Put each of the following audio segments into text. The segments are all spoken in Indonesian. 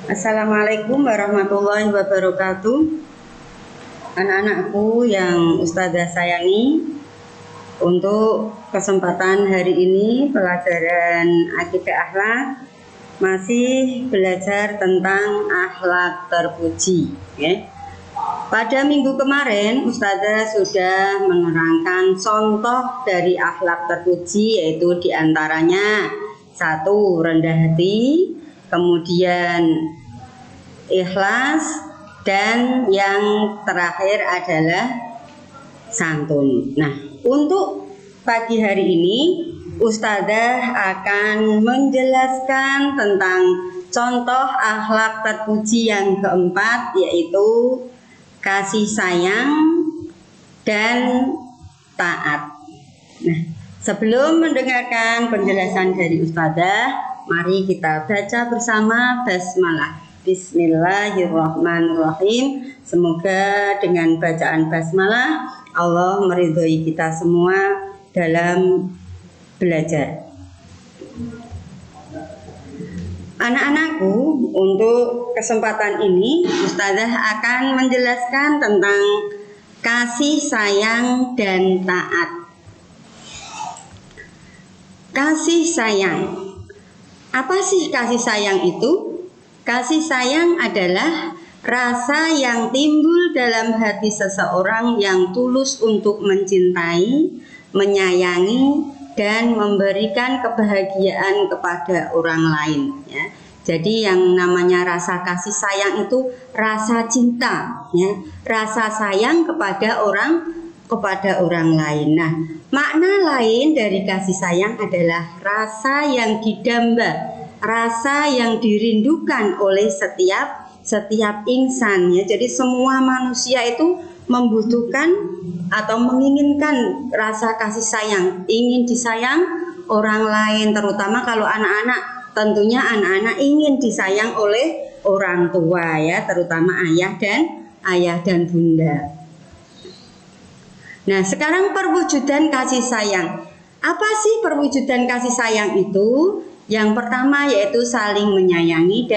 Assalamualaikum warahmatullahi wabarakatuh. Anak-anakku yang Ustazah sayangi, untuk kesempatan hari ini pelajaran akidah akhlak masih belajar tentang akhlak terpuji. Pada minggu kemarin Ustazah sudah menerangkan contoh dari akhlak terpuji, yaitu diantaranya 1. Rendah hati, kemudian ikhlas, dan yang terakhir adalah santun. Nah, untuk pagi hari ini Ustazah akan menjelaskan tentang contoh akhlak terpuji yang keempat, yaitu kasih sayang dan taat. Nah, sebelum mendengarkan penjelasan dari Ustazah, mari kita baca bersama basmalah. Bismillahirrahmanirrahim. Semoga dengan bacaan basmalah Allah meridhoi kita semua dalam belajar. Anak-anakku, untuk kesempatan ini Ustazah akan menjelaskan tentang kasih sayang dan taat. Kasih sayang. Apa sih kasih sayang itu? Kasih sayang adalah rasa yang timbul dalam hati seseorang yang tulus untuk mencintai, menyayangi, dan memberikan kebahagiaan kepada orang lain. Ya. Jadi yang namanya rasa kasih sayang itu rasa cinta, ya, rasa sayang kepada orang lain. Nah, makna lain dari kasih sayang adalah rasa yang didamba, rasa yang dirindukan oleh setiap insan, ya. Jadi semua manusia itu membutuhkan atau menginginkan rasa kasih sayang, ingin disayang orang lain, terutama kalau anak-anak. Tentunya anak-anak ingin disayang oleh orang tua, ya, terutama ayah dan bunda. Nah, sekarang perwujudan kasih sayang. Apa sih perwujudan kasih sayang itu? Yang pertama yaitu saling menyayangi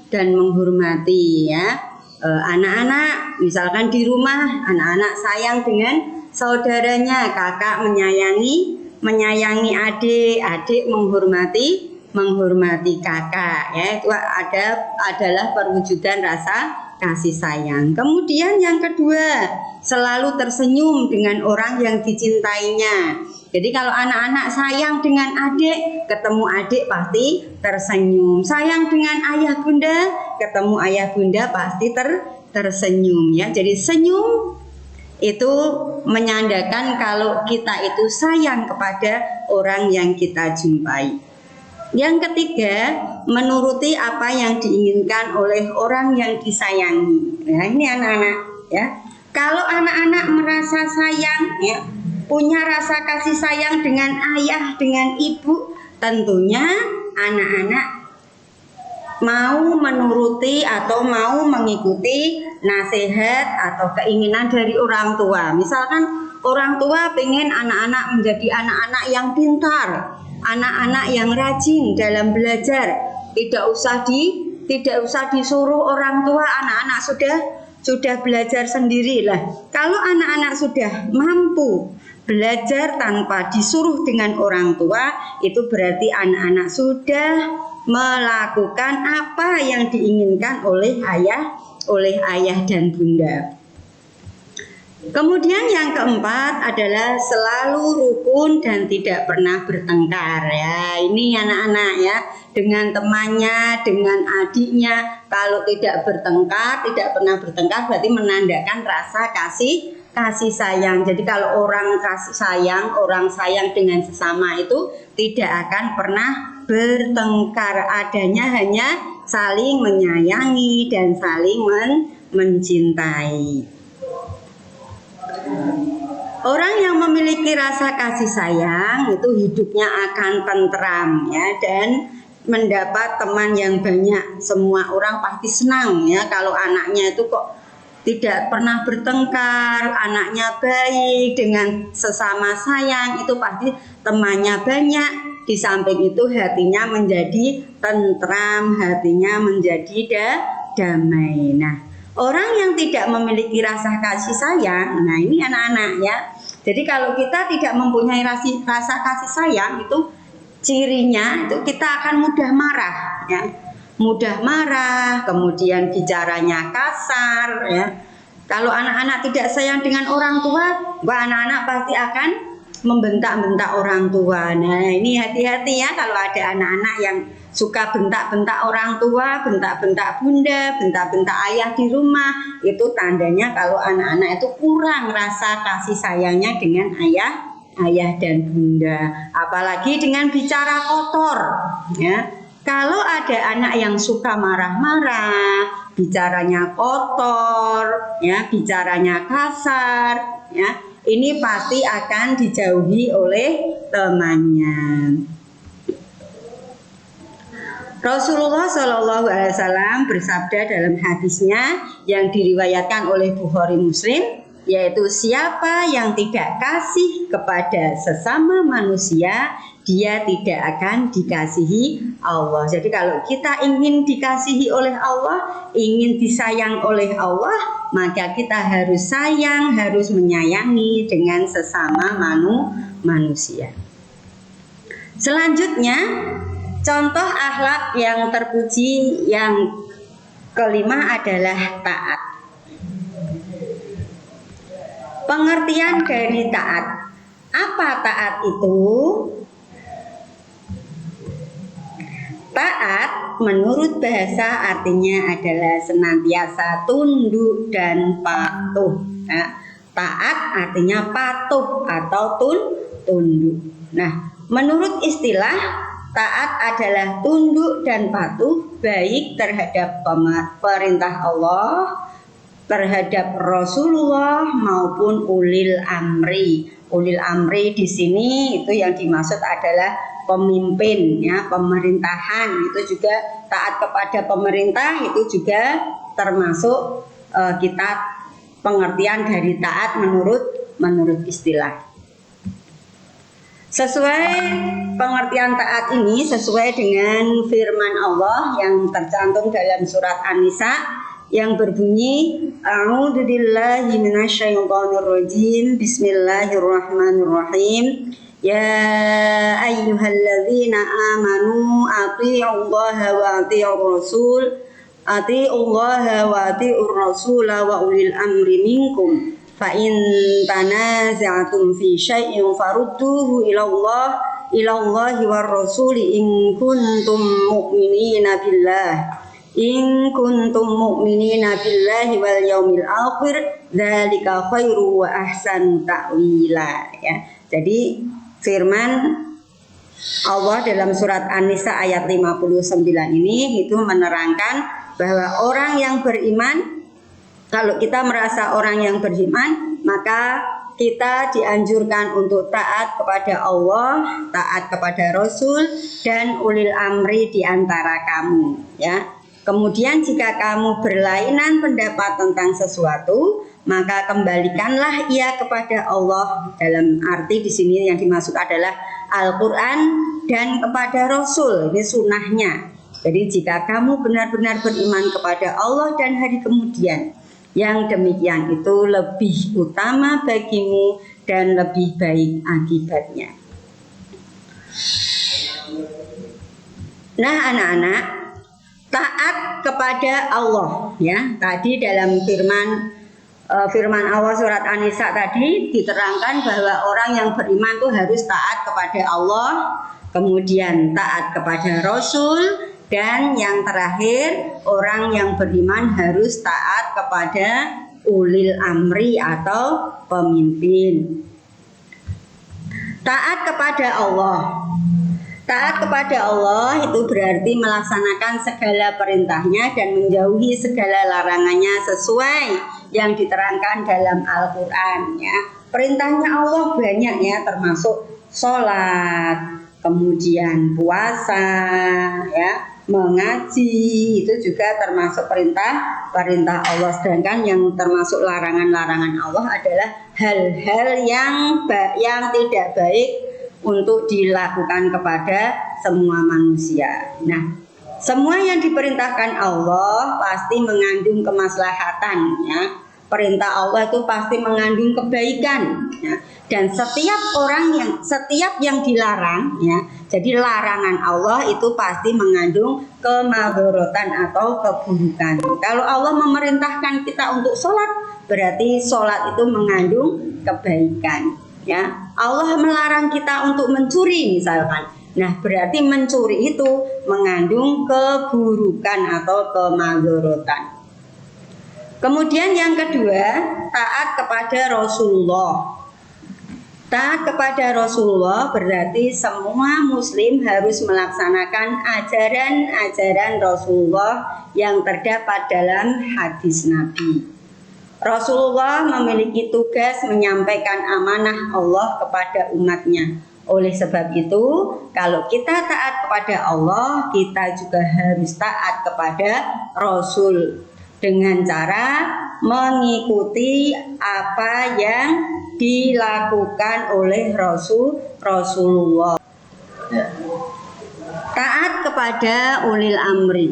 dan menghormati, ya. Anak-anak misalkan di rumah, anak-anak sayang dengan saudaranya, kakak menyayangi adik menghormati kakak, ya. Itu adalah perwujudan rasa kasih sayang. Kemudian yang kedua, selalu tersenyum dengan orang yang dicintainya. Jadi kalau anak-anak sayang dengan adik, ketemu adik pasti tersenyum. Sayang dengan ayah bunda, ketemu ayah bunda pasti tersenyum, ya. Jadi senyum itu menandakan kalau kita itu sayang kepada orang yang kita jumpai. Yang ketiga, menuruti apa yang diinginkan oleh orang yang disayangi. Nah, ini anak-anak, ya. Kalau anak-anak merasa sayang, ya, punya rasa kasih sayang dengan ayah, dengan ibu, tentunya anak-anak mau menuruti atau mau mengikuti nasihat atau keinginan dari orang tua. Misalkan orang tua pengen anak-anak menjadi anak-anak yang pintar, anak-anak yang rajin dalam belajar. Tidak usah disuruh orang tua, anak-anak sudah belajar sendirilah. Kalau anak-anak sudah mampu belajar tanpa disuruh dengan orang tua, itu berarti anak-anak sudah melakukan apa yang diinginkan oleh ayah dan bunda. Kemudian yang keempat adalah selalu rukun dan tidak pernah bertengkar, ya. Ini anak-anak, ya, dengan temannya, dengan adiknya, kalau tidak pernah bertengkar berarti menandakan rasa kasih sayang. Jadi kalau orang sayang dengan sesama itu tidak akan pernah bertengkar, adanya hanya saling menyayangi dan saling mencintai. Orang yang memiliki rasa kasih sayang itu hidupnya akan tentram, ya, dan mendapat teman yang banyak. Semua orang pasti senang, ya, kalau anaknya itu kok tidak pernah bertengkar, anaknya baik dengan sesama sayang, itu pasti temannya banyak, di samping itu hatinya menjadi tentram, hatinya menjadi damai. Nah, orang yang tidak memiliki rasa kasih sayang, nah ini anak-anak ya. Jadi kalau kita tidak mempunyai rasa kasih sayang, itu cirinya itu kita akan mudah marah ya. Mudah marah, kemudian bicaranya kasar ya. Kalau anak-anak tidak sayang dengan orang tua, anak-anak pasti akan membentak-bentak orang tua. Nah, ini hati-hati ya kalau ada anak-anak yang suka bentak-bentak orang tua, bentak-bentak bunda, bentak-bentak ayah di rumah. Itu tandanya kalau anak-anak itu kurang rasa kasih sayangnya dengan ayah dan bunda. Apalagi dengan bicara kotor ya. Kalau ada anak yang suka marah-marah, bicaranya kotor ya, bicaranya kasar ya, ini pasti akan dijauhi oleh temannya. Rasulullah Shallallahu Alaihi Wasallam bersabda dalam hadisnya yang diriwayatkan oleh Bukhari Muslim, yaitu siapa yang tidak kasih kepada sesama manusia, dia tidak akan dikasihi Allah. Jadi kalau kita ingin dikasihi oleh Allah, ingin disayang oleh Allah, maka kita harus sayang, harus menyayangi dengan sesama manusia. Selanjutnya, contoh akhlak yang terpuji yang kelima adalah taat. Pengertian dari taat. Apa taat itu? Taat menurut bahasa artinya adalah senantiasa tunduk dan patuh. Nah, taat artinya patuh atau tunduk. Nah, menurut istilah, taat adalah tunduk dan patuh baik terhadap perintah Allah, terhadap Rasulullah maupun ulil amri. Ulil amri di sini itu yang dimaksud adalah pemimpin ya, pemerintahan. Itu juga taat kepada pemerintah, itu juga termasuk kita pengertian dari taat menurut istilah. Sesuai pengertian taat ini sesuai dengan firman Allah yang tercantum dalam surat An-Nisa yang berbunyi A'udzubillahi minasyaitonirrajim, Bismillahirrahmanirrahim. Ya ayyuhalladzina amanu athi'ullaha wa athi'ur rasul, athi'ullaha wa athi'ur rasula wa ulil amri minkum. Fa in tanaza'tum fi syai'in farudduhu ilallahi war rasuli in kuntum mu'minina billah. In kuntum mu'minina billahi wal yaumil akhir, dzalika khairu wa ahsanu ta'wila ya. Jadi firman Allah dalam surat An-Nisa ayat 59 ini itu menerangkan bahwa orang yang beriman, kalau kita merasa orang yang beriman, maka kita dianjurkan untuk taat kepada Allah, taat kepada Rasul dan ulil amri di antara kamu ya. Kemudian jika kamu berlainan pendapat tentang sesuatu, maka kembalikanlah ia kepada Allah. Dalam arti di sini yang dimaksud adalah Al-Quran dan kepada Rasul. Ini sunnahnya. Jadi jika kamu benar-benar beriman kepada Allah dan hari kemudian, yang demikian itu lebih utama bagimu dan lebih baik akibatnya. Nah anak-anak, taat kepada Allah ya. Tadi dalam firman Allah surat An-Nisa tadi diterangkan bahwa orang yang beriman itu harus taat kepada Allah, kemudian taat kepada Rasul, dan yang terakhir orang yang beriman harus taat kepada ulil amri atau pemimpin. Taat kepada Allah. Taat kepada Allah itu berarti melaksanakan segala perintahnya dan menjauhi segala larangannya sesuai yang diterangkan dalam Al-Quran ya. Perintahnya Allah banyak ya, termasuk sholat, kemudian puasa ya, mengaji, itu juga termasuk perintah Allah. Sedangkan yang termasuk larangan-larangan Allah adalah hal-hal yang tidak baik untuk dilakukan kepada semua manusia. Nah, semua yang diperintahkan Allah pasti mengandung kemaslahatan, ya. Perintah Allah itu pasti mengandung kebaikan, ya. Dan setiap yang dilarang, ya. Jadi larangan Allah itu pasti mengandung kemadharatan atau keburukan. Kalau Allah memerintahkan kita untuk sholat, berarti sholat itu mengandung kebaikan, ya. Allah melarang kita untuk mencuri misalkan. Nah, berarti mencuri itu mengandung keburukan atau kemadharatan. Kemudian yang kedua, taat kepada Rasulullah. Taat kepada Rasulullah berarti semua muslim harus melaksanakan ajaran-ajaran Rasulullah yang terdapat dalam hadis Nabi. Rasulullah memiliki tugas menyampaikan amanah Allah kepada umatnya. Oleh sebab itu, kalau kita taat kepada Allah, kita juga harus taat kepada Rasul dengan cara mengikuti apa yang dilakukan oleh Rasulullah. Taat kepada ulil amri.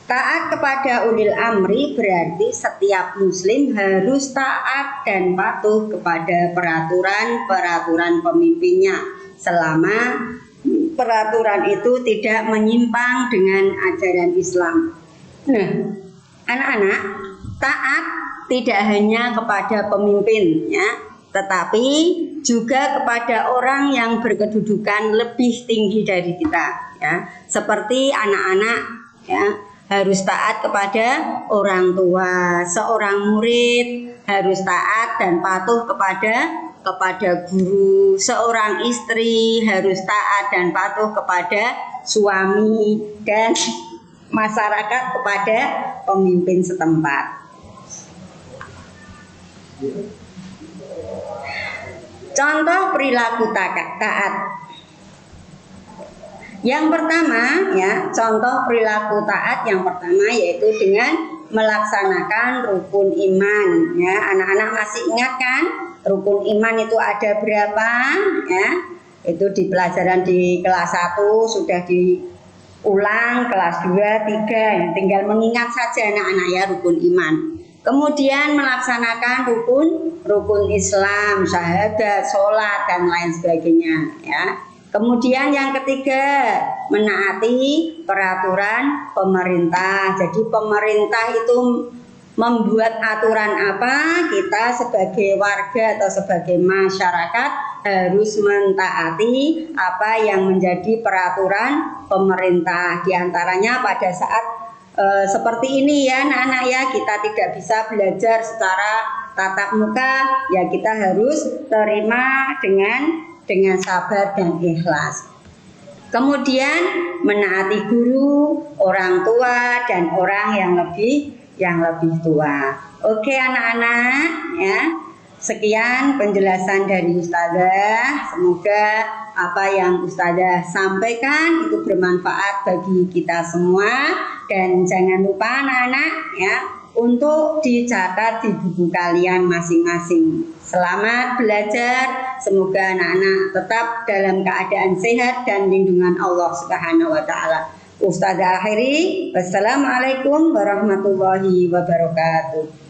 Taat kepada ulil amri berarti setiap muslim harus taat dan patuh kepada peraturan-peraturan pemimpinnya selama peraturan itu tidak menyimpang dengan ajaran Islam. Nah, anak-anak, taat tidak hanya kepada pemimpin, ya, tetapi juga kepada orang yang berkedudukan lebih tinggi dari kita, ya. Seperti anak-anak, ya, harus taat kepada orang tua, seorang murid harus taat dan patuh kepada guru, seorang istri harus taat dan patuh kepada suami, dan masyarakat kepada pemimpin setempat. Contoh perilaku taat. Yang pertama, ya, contoh perilaku taat yang pertama yaitu dengan melaksanakan rukun iman, ya. Anak-anak masih ingat kan? Rukun iman itu ada berapa, ya? Itu di pelajaran di kelas 1 sudah diulang, kelas 2, 3, tinggal mengingat saja anak-anak, ya, rukun iman. Kemudian melaksanakan rukun Islam, syahadat, sholat dan lain sebagainya, ya. Kemudian yang ketiga, menaati peraturan pemerintah. Jadi pemerintah itu membuat aturan apa, kita sebagai warga atau sebagai masyarakat harus mentaati apa yang menjadi peraturan pemerintah. Di antaranya pada saat seperti ini, ya anak-anak, ya, kita tidak bisa belajar secara tatap muka, ya kita harus terima dengan sabar dan ikhlas. Kemudian menaati guru, orang tua dan orang yang lebih tua. Oke anak-anak, ya. Sekian penjelasan dari Ustazah. Semoga apa yang Ustazah sampaikan itu bermanfaat bagi kita semua, dan jangan lupa anak-anak, ya, untuk dicatat di buku kalian masing-masing. Selamat belajar, semoga anak-anak tetap dalam keadaan sehat dan lindungan Allah Subhanahu wa taala. Ustazah akhiri, wassalamualaikum warahmatullahi wabarakatuh.